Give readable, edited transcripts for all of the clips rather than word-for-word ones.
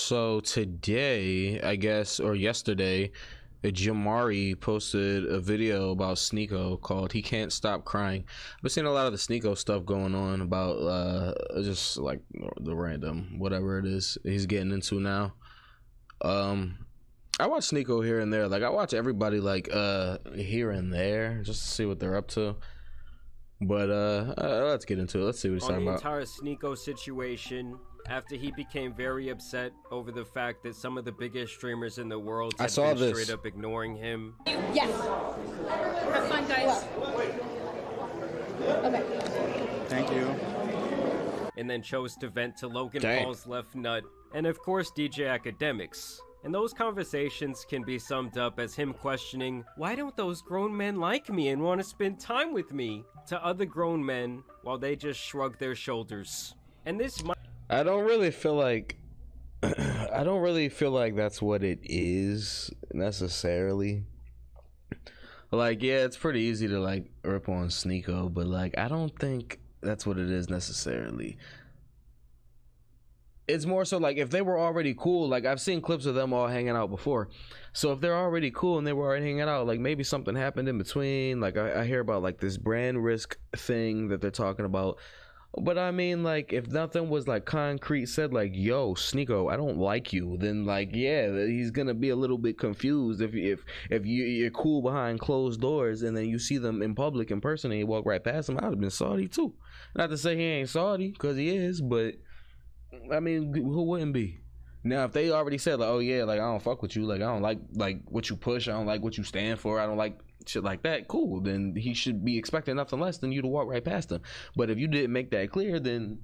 So today, I guess, or yesterday, Jamari posted a video about Sneako called "He Can't Stop Crying." I've been seeing a lot of the Sneako stuff going on about just like the random whatever it is he's getting into now. I watch Sneako here and there. Like I watch everybody like here and there just to see what they're up to. But let's get into it. Let's see what he's talking about. On the entire Sneako situation, after he became very upset over the fact that some of the biggest streamers in the world had been straight up ignoring him. Yes. Have fun, guys. Okay. Thank you. And then chose to vent to Logan Paul's left nut, and of course DJ Academics. And those conversations can be summed up as him questioning, why don't those grown men like me and want to spend time with me? To other grown men, while they just shrug their shoulders. And this might... I don't really feel like that's what it is necessarily. Like, yeah, it's pretty easy to like rip on Sneako, but like I don't think that's what it is necessarily. It's more so like if they were already cool, like I've seen clips of them all hanging out before. So if they're already cool and they were already hanging out, like maybe something happened in between. Like I hear about like this brand risk thing that they're talking about. But I mean, like if nothing was like concrete said, like, yo, Sneako, I don't like you, then like, yeah, he's gonna be a little bit confused if you're cool behind closed doors and then you see them in public in person and you walk right past them. I'd have been salty too. Not to say he ain't salty, because he is, but I mean, who wouldn't be? Now, if they already said like, oh yeah, like I don't fuck with you, like I don't like what you push, I don't like what you stand for, I don't like shit like that, cool, then he should be expecting nothing less than you to walk right past him. But if you didn't make that clear, then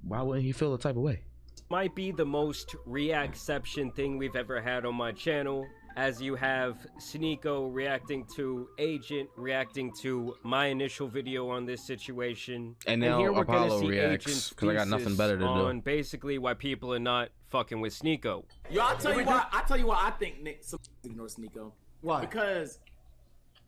why wouldn't he feel the type of way? Might be the most reacception thing we've ever had on my channel, as you have Sneako reacting to Agent, reacting to my initial video on this situation, and now here we're Apollo gonna see reacts because I got nothing better to do. On basically why people are not fucking with Sneako. Yo, I'll tell you why I think Nick ignore Sneako. Why? Because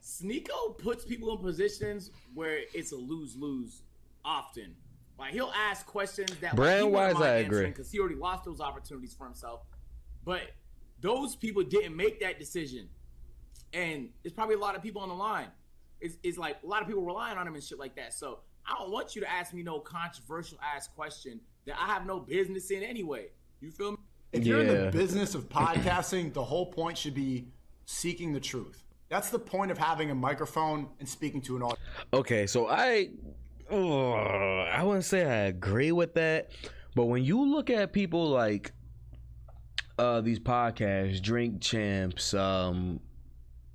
Sneako puts people in positions where it's a lose-lose often. Like he'll ask questions that brand-wise, I agree, because he already lost those opportunities for himself. But those people didn't make that decision, and there's probably a lot of people on the line. It's like a lot of people relying on him and shit like that. So I don't want you to ask me no controversial ass question that I have no business in anyway. You feel me? If you're in the business of podcasting, the whole point should be seeking the truth. That's the point of having a microphone and speaking to an audience. Okay, so I wouldn't say I agree with that, but when you look at people like these podcasts, Drink Champs, I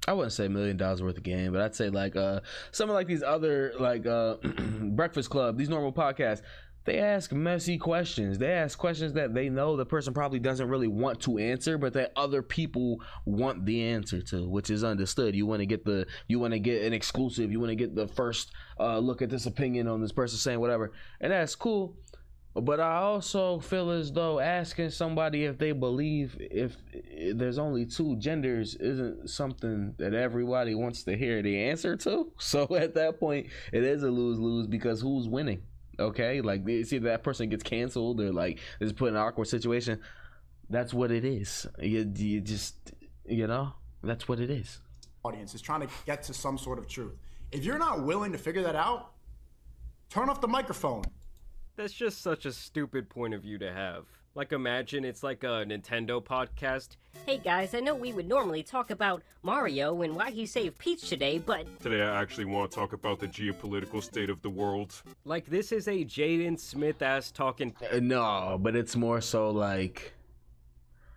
wouldn't say $1 million worth of game, but I'd say like some of like these other like Breakfast Club, these normal podcasts, they ask messy questions. They ask questions that they know the person probably doesn't really want to answer, but that other people want the answer to, which is understood. You want to get an exclusive. You want to get the first look at this opinion on this person saying whatever, and that's cool. But I also feel as though asking somebody if they believe if there's only two genders isn't something that everybody wants to hear the answer to. So at that point, it is a lose-lose, because who's winning? Okay, like it's either that person gets canceled or like is put in an awkward situation. That's what it is. You just, that's what it is. Audience is trying to get to some sort of truth. If you're not willing to figure that out, turn off the microphone. That's just such a stupid point of view to have. Like, imagine it's like a Nintendo podcast. Hey guys, I know we would normally talk about Mario and why he saved Peach today, but today I actually want to talk about the geopolitical state of the world. Like, this is a Jaden Smith-ass talking... No, but it's more so like...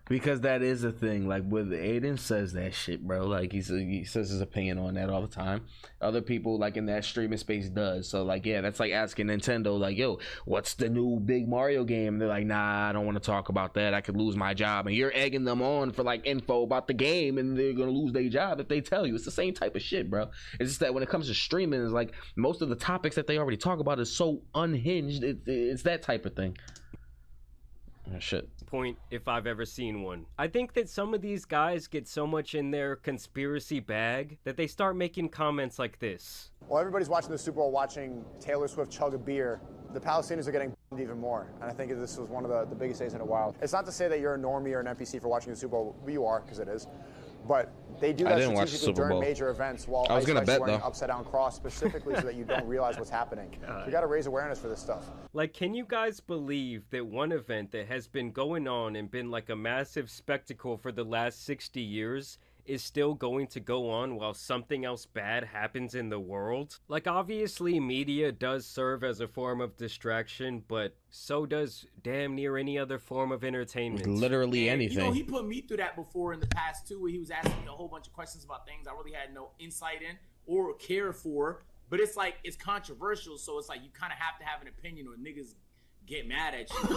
Because that is a thing, like with Aiden says that shit, bro. Like he says his opinion on that all the time. Other people like in that streaming space does. So like, yeah, that's like asking Nintendo, like, yo, what's the new big Mario game? And they're like, nah, I don't want to talk about that. I could lose my job. And you're egging them on for like info about the game, and they're gonna lose their job if they tell you. It's the same type of shit, bro. It's just that when it comes to streaming, it's like most of the topics that they already talk about is so unhinged. It's that type of thing. Oh, shit. Point if I've ever seen one. I think that some of these guys get so much in their conspiracy bag that they start making comments like this. While everybody's watching the Super Bowl, watching Taylor Swift chug a beer, the Palestinians are getting even more, and I think this was one of the biggest days in a while. It's not to say that you're a normie or an NPC for watching the Super Bowl. You are, because it is. But they do that strategically during major events while Ice Ice wearing an upside-down cross specifically so that you don't realize what's happening. So you got to raise awareness for this stuff. Like, can you guys believe that one event that has been going on and been like a massive spectacle for the last 60 years is still going to go on while something else bad happens in the world? Like, obviously media does serve as a form of distraction, but so does damn near any other form of entertainment. Literally anything. You know, he put me through that before in the past too, where he was asking me a whole bunch of questions about things I really had no insight in or care for. But it's like, it's controversial, so it's like you kind of have to have an opinion or niggas get mad at you.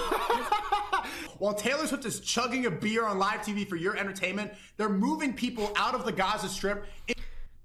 While Taylor Swift is chugging a beer on live TV for your entertainment, they're moving people out of the Gaza Strip.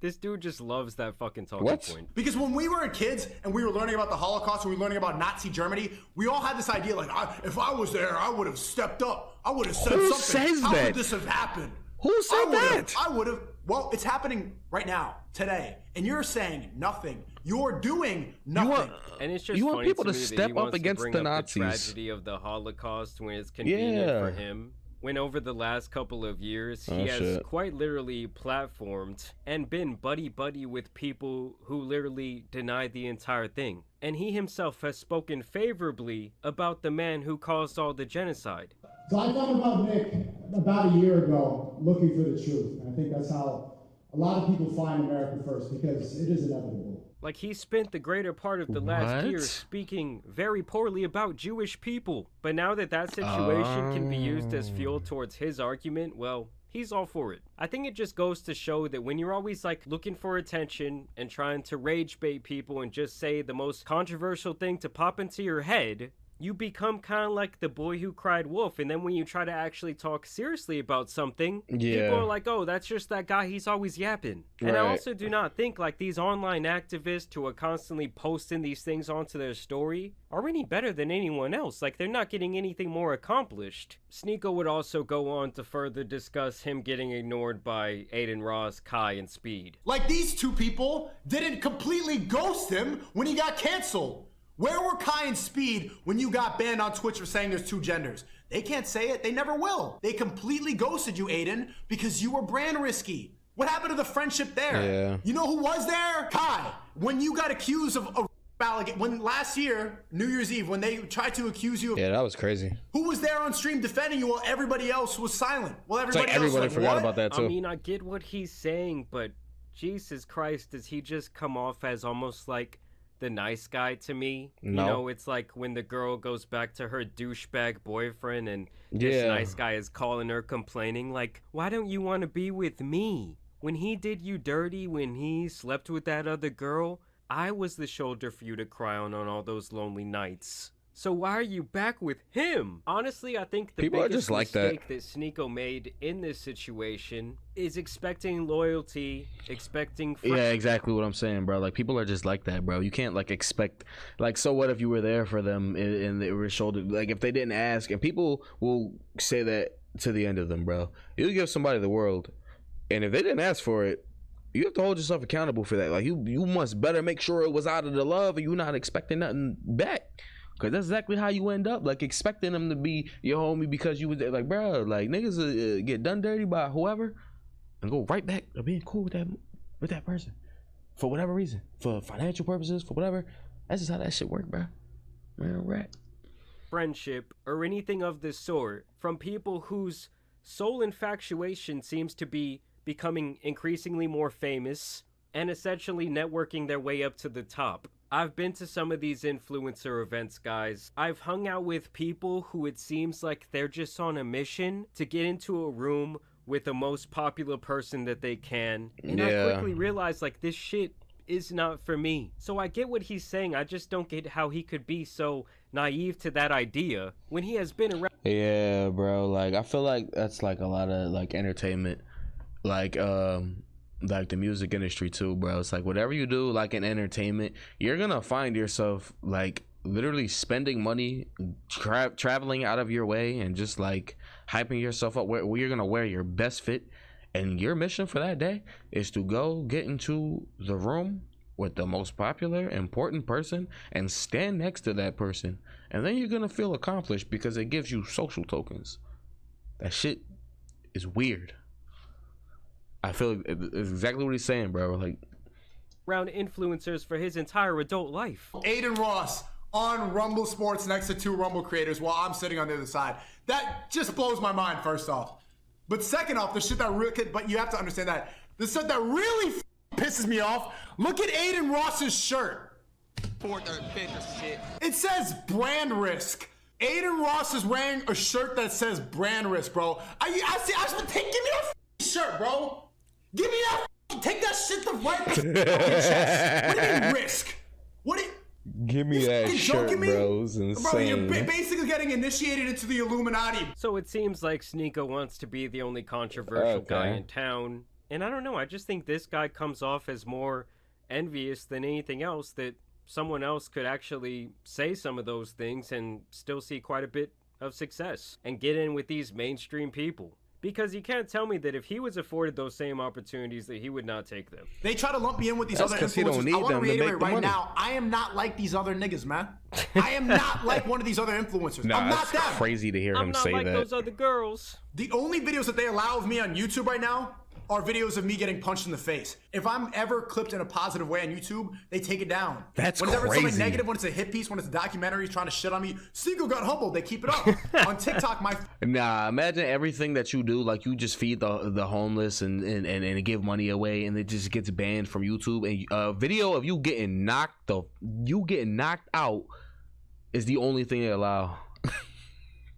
This dude just loves that fucking talking point. Because when we were kids and we were learning about the Holocaust and we were learning about Nazi Germany, we all had this idea like, if I was there, I would have stepped up. I would have said something. Says How that? would this have happened? Who said that? I would have. Well, it's happening right now, today. And you're saying nothing. You're doing nothing. And it's just you want funny people to to me step that he up wants against to bring the up Nazis. The tragedy of the Holocaust when it's convenient for him. When over the last couple of years, he has quite literally platformed and been buddy-buddy with people who literally denied the entire thing. And he himself has spoken favorably about the man who caused all the genocide. So I thought about Nick about a year ago, looking for the truth. And I think that's how a lot of people find America first, because it is inevitable. Like, he spent the greater part of the last year speaking very poorly about Jewish people. But now that that situation can be used as fuel towards his argument, well, he's all for it. I think it just goes to show that when you're always like looking for attention and trying to rage bait people and just say the most controversial thing to pop into your head, you become kind of like the boy who cried wolf. And then when you try to actually talk seriously about something, people are like, oh, that's just that guy, he's always yapping. And I also do not think like these online activists who are constantly posting these things onto their story are any better than anyone else. Like, they're not getting anything more accomplished. Sneako would also go on to further discuss him getting ignored by Aiden Ross, Kai, and Speed. Like, these two people didn't completely ghost him when he got canceled. Where were Kai and Speed when you got banned on Twitch for saying there's two genders? They can't say it. They never will. They completely ghosted you, Aiden, because you were brand risky. What happened to the friendship there? Yeah. You know who was there? Kai. When you got accused of when last year, New Year's Eve, when they tried to accuse you of... Yeah, that was crazy. Who was there on stream defending you while everybody else was silent? Well, everybody forgot about that too. I mean, I get what he's saying, but Jesus Christ, does he just come off as almost like the nice guy to me? No. You know, it's like when the girl goes back to her douchebag boyfriend and this nice guy is calling her complaining like, why don't you want to be with me? When he did you dirty, when he slept with that other girl, I was the shoulder for you to cry on all those lonely nights. So why are you back with him? Honestly, I think the people biggest are just like mistake that Sneako made in this situation is expecting loyalty, expecting... Yeah, exactly what I'm saying, bro. Like, people are just like that, bro. You can't, like, expect... Like, so what if you were there for them and they were shoulder... Like, if they didn't ask... And people will say that to the end of them, bro. You give somebody the world, and if they didn't ask for it, you have to hold yourself accountable for that. Like, you must better make sure it was out of the love and you're not expecting nothing back. Because that's exactly how you end up, like, expecting them to be your homie because you was there. Like, bro, like, niggas get done dirty by whoever and go right back to being cool with that person for whatever reason, for financial purposes, for whatever. That's just how that shit work, bro. Man, right. Friendship or anything of this sort from people whose sole infatuation seems to be becoming increasingly more famous and essentially networking their way up to the top. I've been to some of these influencer events, guys. I've hung out with people who it seems like they're just on a mission to get into a room with the most popular person that they can. And I quickly realized, like, this shit is not for me. So I get what he's saying. I just don't get how he could be so naive to that idea when he has been around. Yeah, bro. Like, I feel like that's, like, a lot of, like, entertainment. Like the music industry too, bro. It's like whatever you do, like in entertainment, you're gonna find yourself like literally spending money, traveling out of your way, and just like hyping yourself up where you're gonna wear your best fit. And your mission for that day is to go get into the room with the most popular, important person and stand next to that person, and then you're gonna feel accomplished because it gives you social tokens. That shit is weird. I feel it's exactly what he's saying, bro. Like, around influencers for his entire adult life. Aiden Ross on Rumble Sports next to 2 Rumble creators while I'm sitting on the other side. That just blows my mind, first off. But second off, the shit that really, but you have to understand that the stuff that really pisses me off, look at Aiden Ross's shirt. It says brand risk. Aiden Ross is wearing a shirt that says brand risk, bro. I give me that shirt, bro. Give me that. Take that shit to right the chest. What do you mean risk? What do you... Give me that shirt, bro. It's insane. Bro, you're basically getting initiated into the Illuminati. So it seems like Sneako wants to be the only controversial guy in town. And I don't know, I just think this guy comes off as more envious than anything else, that someone else could actually say some of those things and still see quite a bit of success and get in with these mainstream people. Because you can't tell me that if he was afforded those same opportunities that he would not take them. They try to lump me in with these other influencers. I want to reiterate right now, I am not like these other niggas, man. I am not like one of these other influencers. Nah, I'm not them. Crazy to hear him say that. I'm not like those other girls. The only videos that they allow of me on YouTube right now are videos of me getting punched in the face. If I'm ever clipped in a positive way on YouTube, they take it down. That's Whenever crazy. It's something negative, when it's a hit piece, when it's a documentary trying to shit on me, Sneako got humbled, they keep it up. On TikTok, Nah, imagine everything that you do, like you just feed the homeless and give money away, and it just gets banned from YouTube. And a video of you getting knocked out is the only thing they allow.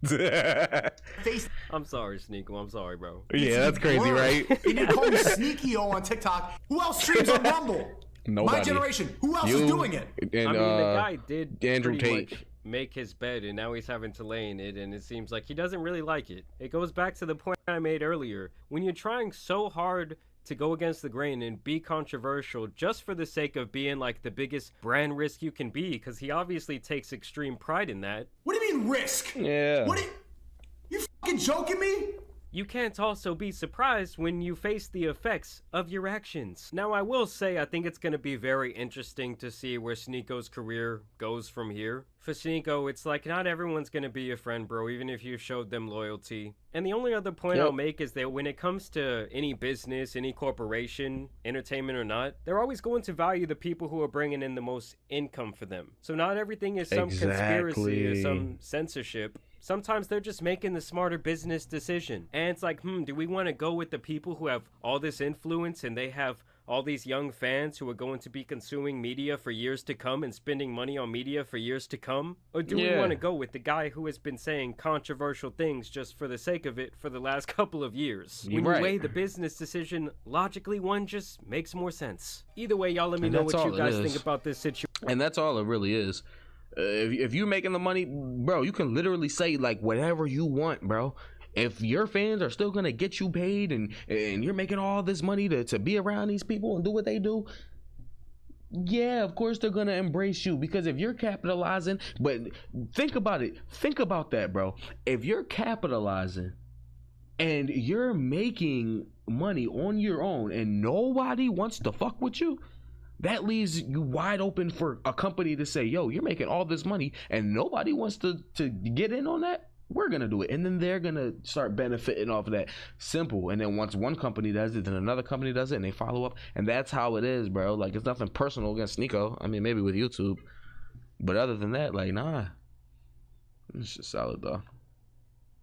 I'm sorry, Sneako. I'm sorry, bro. Yeah, that's crazy, right? You need to call me Sneakio on TikTok. Who else streams on Rumble? Nobody. My generation. Who else is doing it? And, I mean, the guy did Andrew pretty Tate. much make his bed, and now he's having to lay in it, and it seems like he doesn't really like it. It goes back to the point I made earlier. When you're trying so hard to go against the grain and be controversial just for the sake of being like the biggest brand risk you can be, because he obviously takes extreme pride in that. What do you mean risk? Yeah. What do you fucking joking me? You can't also be surprised when you face the effects of your actions. Now, I will say I think it's going to be very interesting to see where Sneako's career goes from here. For Sneako, it's like not everyone's going to be your friend, bro, even if you showed them loyalty. And the only other point I'll make is that when it comes to any business, any corporation, entertainment or not, they're always going to value the people who are bringing in the most income for them. So not everything is some conspiracy or some censorship. Sometimes they're just making the smarter business decision. And it's like, do we want to go with the people who have all this influence and they have all these young fans who are going to be consuming media for years to come and spending money on media for years to come? Or do we want to go with the guy who has been saying controversial things just for the sake of it for the last couple of years? When you weigh the business decision, logically one just makes more sense. Either way, y'all let me know what you guys think about this situation. And that's all it really is. If you're making the money, bro, you can literally say like whatever you want, bro. If your fans are still gonna get you paid and you're making all this money to be around these people and do what they do, yeah, of course they're gonna embrace you, because if you're capitalizing, but think about it, think about that, bro. If you're capitalizing and you're making money on your own and nobody wants to fuck with you, that leaves you wide open for a company to say, yo, you're making all this money and nobody wants to get in on that. We're going to do it. And then they're going to start benefiting off of that. Simple. And then once one company does it, then another company does it and they follow up. And that's how it is, bro. Like, it's nothing personal against Sneako. I mean, maybe with YouTube. But other than that, like, nah. It's just solid, though.